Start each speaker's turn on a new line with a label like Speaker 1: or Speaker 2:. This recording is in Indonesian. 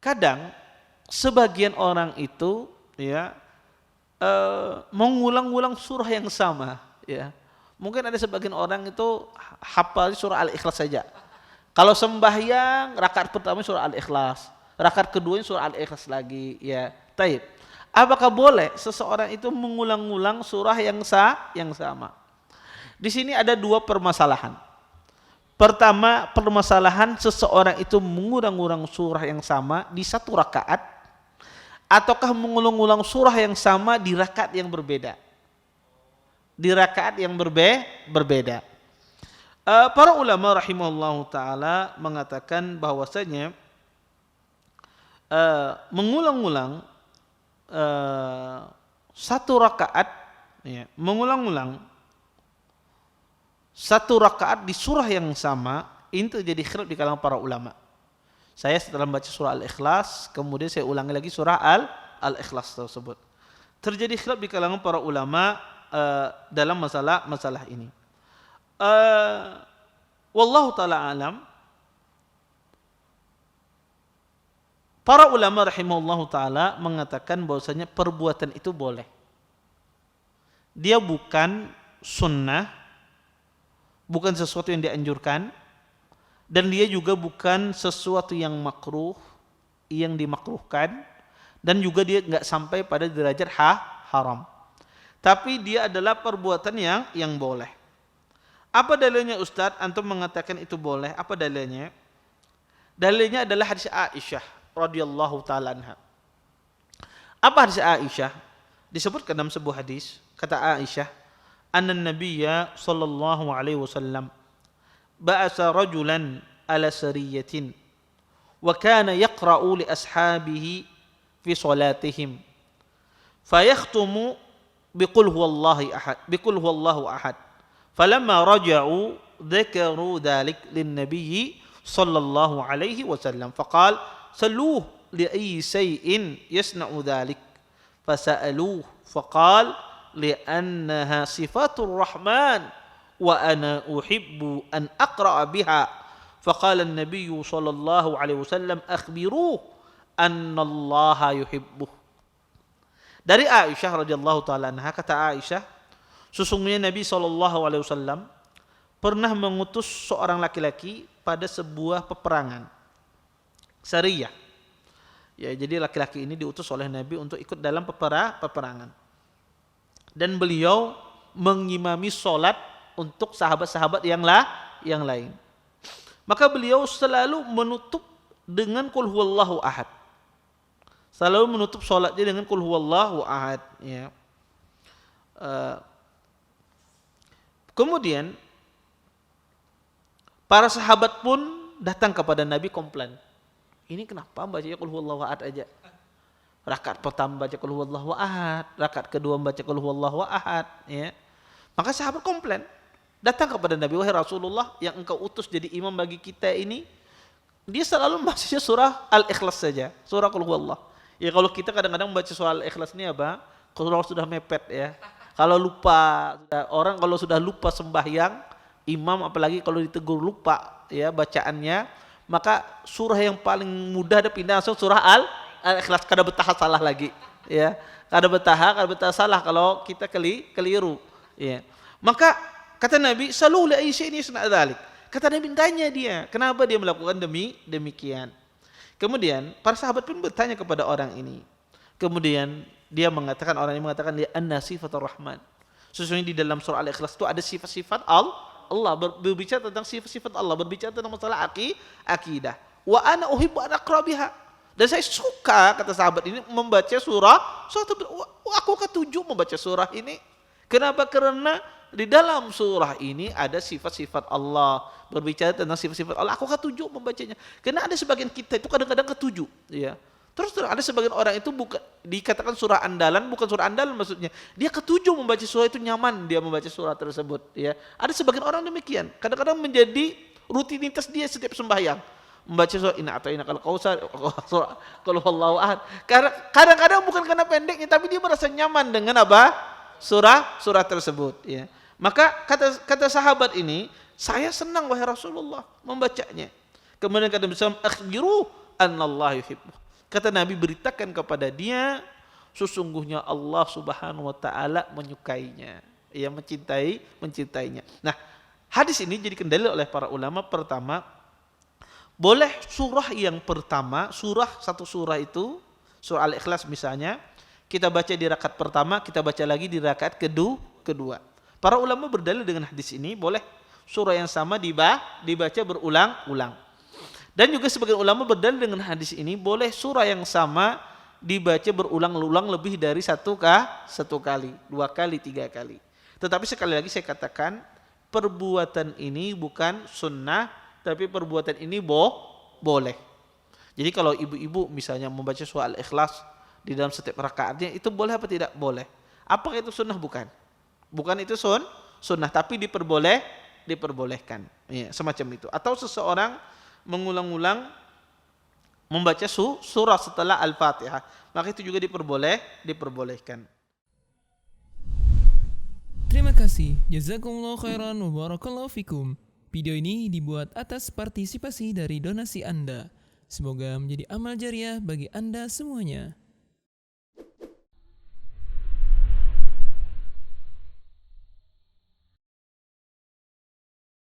Speaker 1: kadang sebagian orang itu ya mengulang-ulang surah yang sama ya. Mungkin ada sebagian orang itu hafal surah Al-Ikhlas saja. Kalau sembahyang rakaat pertama surah Al-Ikhlas, rakaat kedua surah Al-Ikhlas lagi ya. Taib. Apakah boleh seseorang itu mengulang-ulang surah yang sama? Di sini ada dua permasalahan. Pertama, permasalahan seseorang itu mengulang-ulang surah yang sama di satu rakaat, ataukah mengulang-ulang surah yang sama di rakaat yang berbeda. Di rakaat yang berbeda. Para ulama rahimahullahu ta'ala mengatakan bahwasanya mengulang-ulang satu rakaat, ya, mengulang-ulang satu rakaat di surah yang sama, ini terjadi khilaf di kalangan para ulama. Saya setelah membaca surah Al-Ikhlas, kemudian saya ulangi lagi surah Al-Ikhlas tersebut. Terjadi khilaf di kalangan para ulama dalam masalah ini. Wallahu ta'ala alam. Para ulama rahimahullahu ta'ala mengatakan bahwasanya perbuatan itu boleh. Dia bukan sunnah, bukan sesuatu yang dianjurkan, dan dia juga bukan sesuatu yang makruh, yang dimakruhkan, dan juga dia nggak sampai pada derajat haram. Tapi dia adalah perbuatan yang boleh. Apa dalilnya Ustadz? Antum mengatakan itu boleh. Apa dalilnya? Dalilnya adalah hadis Aisyah radhiyallahu taala anha. Apa hadis Aisyah? Disebutkan dalam sebuah hadis, kata Aisyah, anna nabiyya sallallahu alaihi wasallam ba'asa rajulan ala sariyatin wa kana yaqra'u li ashabihi fi salatihim fayakhtumu biqul huwallahu ahad falamma raja'u dzakaru dzalik lin nabiyyi sallallahu alaihi wasallam faqala salluhu li ayyi shay'in yasna'u dzalik fasa'aluhu faqala li'annaha sifatur rahman wa ana uhibbu an aqra'a biha faqala an-nabiy sallallahu alaihi wasallam akhbiruhu anna allaha yuhibbuh. Dari Aisyah radhiyallahu taala anha, kata Aisyah, sesungguhnya Nabi sallallahu alaihi wasallam pernah mengutus seorang laki-laki pada sebuah peperangan Sariyah. Ya, jadi laki-laki ini diutus oleh Nabi untuk ikut dalam peperangan. Dan beliau mengimami sholat untuk sahabat-sahabat yang lain. Maka beliau selalu menutup dengan qul huwallahu ahad. Selalu menutup sholatnya dengan qul huwallahu ahad. Ya. Kemudian para sahabat pun datang kepada Nabi komplain. Ini kenapa bacanya qul huwallahu ahad aja? Rakaat pertama baca qul huwallahu ahad, rakaat kedua baca qul huwallahu ahad, ya. Maka sahabat komplain, datang kepada Nabi, wahai Rasulullah, yang engkau utus jadi imam bagi kita ini, dia selalu membacanya surah Al-Ikhlas saja, surah qul huwallah. Ya kalau kita kadang-kadang membaca surah Al-Ikhlas ini apa? Kalau sudah mepet ya. Kalau lupa, orang kalau sudah lupa sembahyang, imam apalagi kalau ditegur lupa ya bacaannya, maka surah yang paling mudah ada pindah langsung surah Al-Ikhlas, kada betah salah lagi ya, kada betah salah kalau kita keliru ya. Maka kata Nabi sallu li ayyi syai'in yasna dzalik. Kata Nabi, tanya dia kenapa dia melakukan demikian. Kemudian para sahabat pun bertanya kepada orang ini. Kemudian orang ini mengatakan li anna sifatur rahman. Sesungguhnya di dalam surah Al-Ikhlas itu ada sifat-sifat Allah, berbicara tentang sifat-sifat Allah, berbicara tentang masalah akidah. Wa ana uhibbu an aqra biha. Dan saya suka, kata sahabat ini, membaca surah aku ketujuh membaca surah ini. Kenapa? Karena di dalam surah ini ada sifat-sifat Allah, berbicara tentang sifat-sifat Allah. Aku ketujuh membacanya. Karena ada sebagian kita itu kadang-kadang ketujuh, ya. Terus ada sebagian orang itu bukan dikatakan surah andalan, bukan surah andalan maksudnya. Dia ketujuh membaca surah itu, nyaman dia membaca surah tersebut, ya. Ada sebagian orang demikian. Kadang-kadang menjadi rutinitas dia setiap sembahyang. Membaca surah inna atainakal kautsar, surah qul huwallahu ahad. Kadang-kadang bukan karena pendeknya, tapi dia merasa nyaman dengan apa? Surah tersebut, ya. Maka kata sahabat ini, saya senang wahai Rasulullah membacanya. Kemudian kata Nabi sallallahu alaihi wasallam, akhbiru annallaha yuhibbu. Kata Nabi, beritakan kepada dia, sesungguhnya Allah Subhanahu wa taala menyukainya. Ia mencintainya. Nah, hadis ini jadi kendali oleh para ulama. Pertama, boleh surah yang pertama, satu surah itu, surah Al-Ikhlas misalnya, kita baca di rakaat pertama, kita baca lagi di rakaat kedua. Para ulama berdalil dengan hadis ini, boleh surah yang sama dibaca berulang-ulang. Dan juga sebagian ulama berdalil dengan hadis ini, boleh surah yang sama dibaca berulang-ulang lebih dari satu kali, 2 kali, 3 kali. Tetapi sekali lagi saya katakan, perbuatan ini bukan sunnah, tapi perbuatan ini boleh. Jadi kalau ibu-ibu misalnya membaca surah Al-Ikhlas di dalam setiap rakaatnya, itu boleh apa tidak? Boleh. Apakah itu sunnah? Bukan. Bukan itu sunnah, tapi diperbolehkan. Ya, semacam itu. Atau seseorang mengulang-ulang membaca surah setelah Al-Fatihah, maka itu juga diperbolehkan.
Speaker 2: Terima kasih. Jazakumullah khairan wa barakallahu fikum. Video ini dibuat atas partisipasi dari donasi Anda. Semoga menjadi amal jariah bagi Anda semuanya.